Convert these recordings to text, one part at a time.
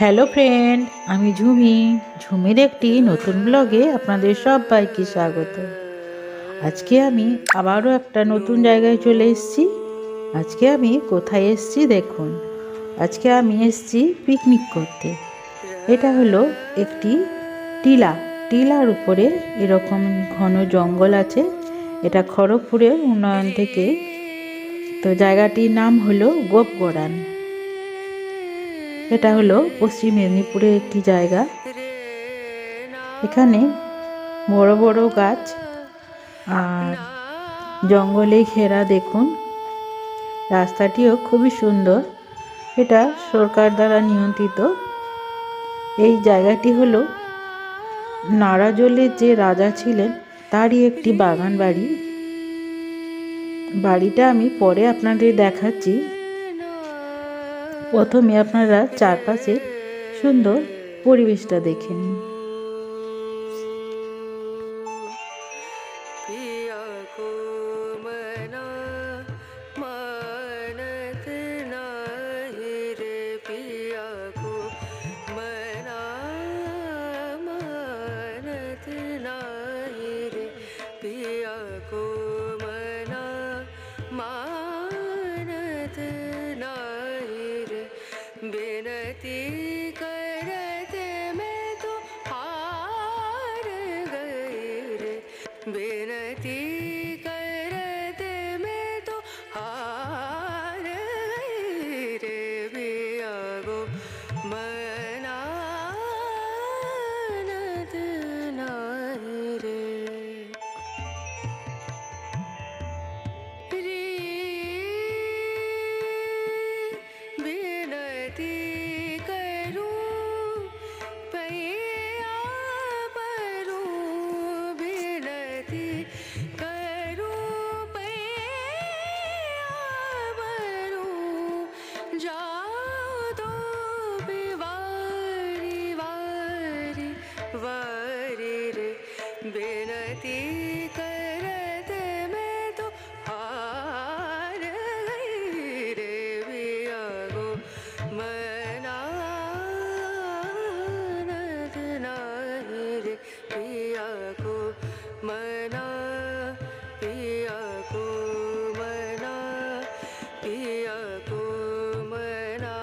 Hello friend, আমি ঝুমির একটি নতুন ব্লগে আপনাদের সবাইকে স্বাগত। আজকে আমি আবারও একটা নতুন জায়গায় চলে এসেছি। আজকে আমি কোথায় এসেছি দেখুন। আজকে আমি এসেছি পিকনিক করতে। এটা হলো একটি টিলার উপরে এরকম ঘন জঙ্গল আছে। এটা খড়গপুরের উন্নয়ন থেকে। তো জায়গাটির নাম হলো গোপগড়ান। এটা হলো পশ্চিম মেদিনীপুরের একটি জায়গা। এখানে বড় বড় গাছ আর জঙ্গলে ঘেরা দেখুন। রাস্তাটিও খুবই সুন্দর। এটা সরকার দ্বারা নিয়ন্ত্রিত। এই জায়গাটি হলো নারাজলের যে রাজা ছিলেন তারই একটি বাগান বাড়ি। বাড়িটা আমি পরে আপনাদের দেখাচ্ছি। প্রথমে আপনারা চারপাশে সুন্দর পরিবেশটা দেখে নিন। बेनती करते मैं तो हार गई रे, बेनती करते मैं तो हार गई रे, बिया गो मनानत नाही रे। बेनती करते मैं तो हार गई रे, बिया गो मनानत नाही रे, पिया को मना, पिया को मना, पिया को मना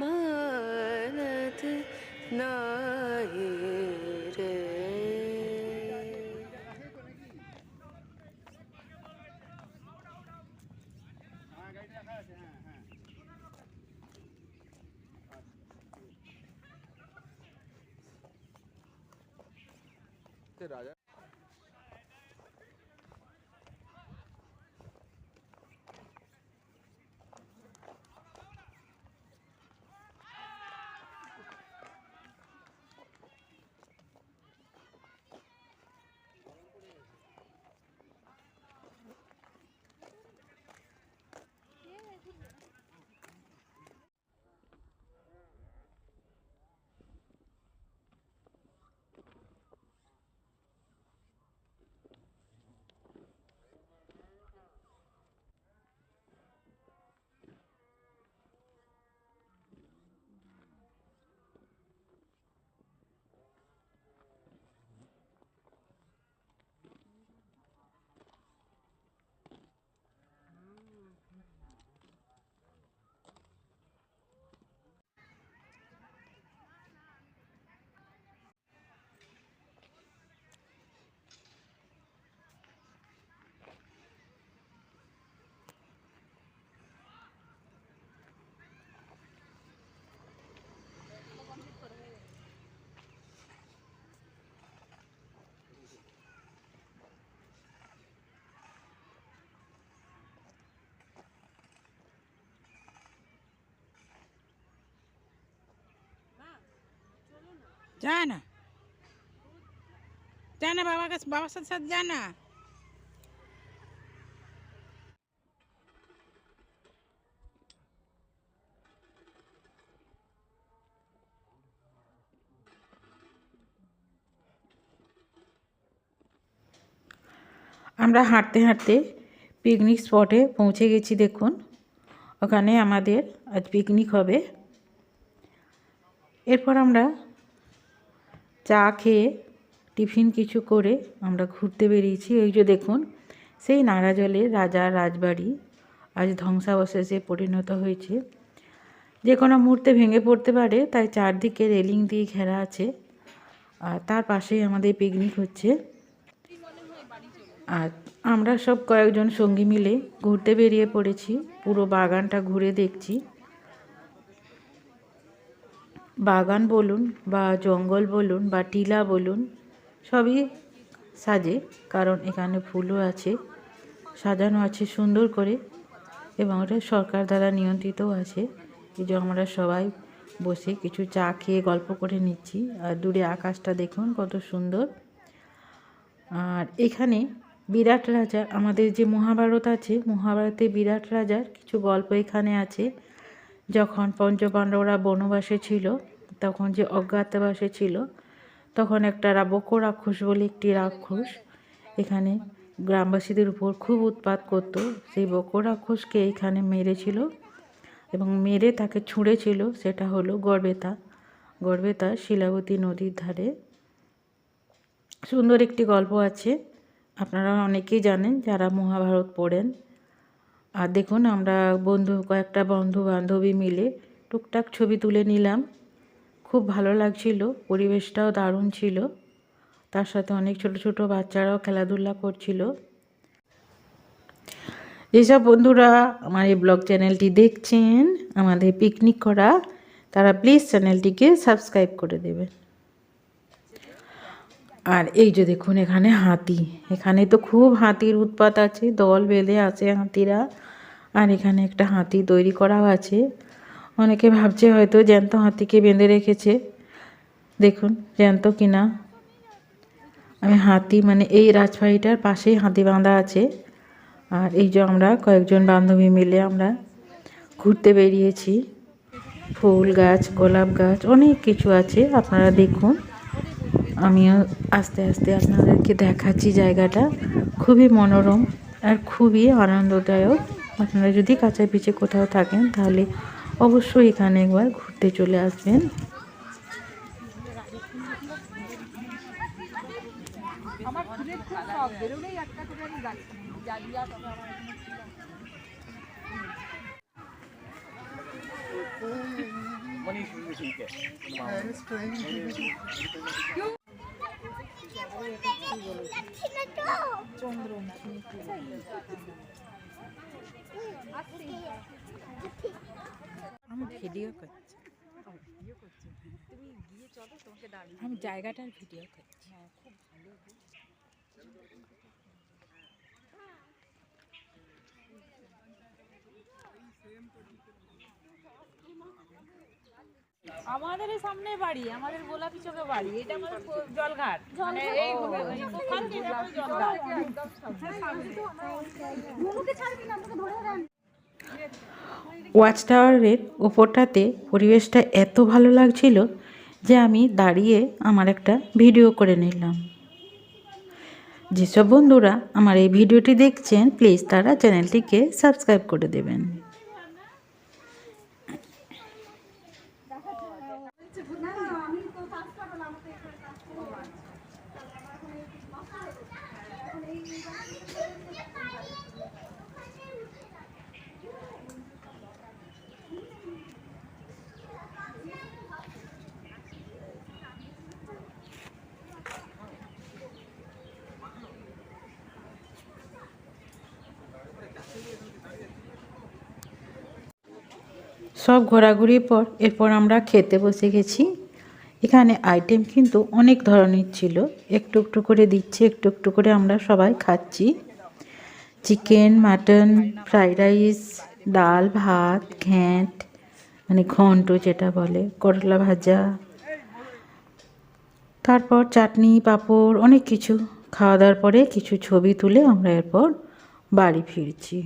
मानत नाही रे। राजा जाना जाना बाबा के बाबा साथ जाना। আমরা হাঁটতে হাঁটতে পিকনিক স্পটে পৌঁছে গেছি দেখুন। ওখানে আমাদের আজ পিকনিক হবে। এরপর আমরা চা খেয়ে টিফিন কিছু করে আমরা ঘুরতে বেরিয়েছি। ওই যে দেখুন, সেই নাড়াজলের রাজার রাজবাড়ি আজ ধ্বংসাবশেষে পরিণত হয়েছে। যে কোনো মুহূর্তে ভেঙে পড়তে পারে, তাই চারদিকে রেলিং দিয়ে ঘেরা আছে। আর তার পাশেই আমাদের পিকনিক হচ্ছে। আর আমরা সব কয়েকজন সঙ্গী মিলে ঘুরতে বেরিয়ে পড়েছি। পুরো বাগানটা ঘুরে দেখছি। বাগান বলুন বা জঙ্গল বলুন বা টিলা বলুন, সবই সাজে, কারণ এখানে ফুলও আছে, সাজানো আছে সুন্দর করে, এবং এটা সরকার দ্বারা নিয়ন্ত্রিতও আছে। এই যে আমরা সবাই বসে কিছু চা খেয়ে গল্প করে নিচ্ছি। আর দূরে আকাশটা দেখুন কত সুন্দর। আর এখানে বিরাট রাজার, আমাদের যে মহাভারত আছে, মহাভারতে বিরাট রাজার কিছু গল্প এখানে আছে। যখন পঞ্চপাণ্ডবরা বনবাসে ছিল, তখন যে অজ্ঞাতবাসে ছিল, তখন একটা বক রাক্ষস বলে একটি রাক্ষস এখানে গ্রামবাসীদের উপর খুব উৎপাত করত। সেই বক রাক্ষসকে এখানে মেরেছিল এবং মেরে তাকে ছুঁড়েছিল। সেটা হলো গড়বেতা। গড়বেতা শিলাবতী নদীর ধারে। সুন্দর একটি গল্প আছে, আপনারা অনেকেই জানেন যারা মহাভারত পড়েন। আর দেখুন, আমরা কয়েকটা বন্ধু বান্ধবী মিলে টুকটাক ছবি তুলে নিলাম। খুব ভালো লাগছিল, পরিবেশটাও দারুণ ছিল। তার সাথে অনেক ছোট ছোট বাচ্চারাও খেলাধুলা করছিল। যেসব বন্ধুরা আমার এই ব্লগ চ্যানেলটি দেখছেন, আমাদের পিকনিক করা, তারা প্লিজ চ্যানেলটিকে সাবস্ক্রাইব করে দেবেন। আর এই যে দেখুন, এখানে হাতি, এখানে তো খুব হাতির উৎপাত আছে, দল বেঁধে আছে হাতিরা। আর এখানে একটা হাতি তৈরি করাও আছে। অনেকে ভাবছে হয়তো জ্যান্ত হাতিকে বেঁধে রেখেছে। দেখুন জ্যান্ত কিনা। আমি হাতি মানে এই রাজবাড়িটার পাশেই হাতি বাঁধা আছে। আর এই যে আমরা কয়েকজন বান্ধবী মিলে আমরা ঘুরতে বেরিয়েছি। ফুল গাছ, গোলাপ গাছ, অনেক কিছু আছে, আপনারা দেখুন। আমিও আস্তে আস্তে আপনাদেরকে দেখাচ্ছি। জায়গাটা খুবই মনোরম আর খুবই আনন্দদায়ক। আপনারা যদি কাছাপিছি কোথাও থাকেন, তাহলে অবশ্যই এখানে একবার ঘুরতে চলে আসবেন। আমি ভিডিও করছি, আমি জায়গাটার ভিডিও করছি। আমাদের এই সামনে বাড়ি, আমাদের গোলাপি চোখে বাড়ি, এটা আমাদের জলঘাট, মানে এই ওখান থেকে জলঘাট। ওয়াচ টাওয়ারের ওপরটাতে পরিবেশটা এত ভালো লাগছিল যে আমি দাঁড়িয়ে আমার একটা ভিডিও করে নিলাম। যেসব বন্ধুরা আমার এই ভিডিওটি দেখছেন, প্লিজ তারা চ্যানেলটিকে সাবস্ক্রাইব করে দেবেন। সব ঘোরাঘুরির পর এরপর আমরা খেতে বসে গেছি। এখানে আইটেম কিন্তু অনেক ধরনের ছিল, একটু একটু করে দিচ্ছে, একটু একটু করে আমরা সবাই খাচ্ছি। চিকেন, মাটন, ফ্রাইড রাইস, ডাল, ভাত, ঘ্যাঁট মানে ঘন্ট যেটা বলে, করলা ভাজা, তারপর চাটনি, পাঁপড়, অনেক কিছু। খাওয়া দাওয়ার পরে কিছু ছবি তুলে আমরা এরপর বাড়ি ফিরছি।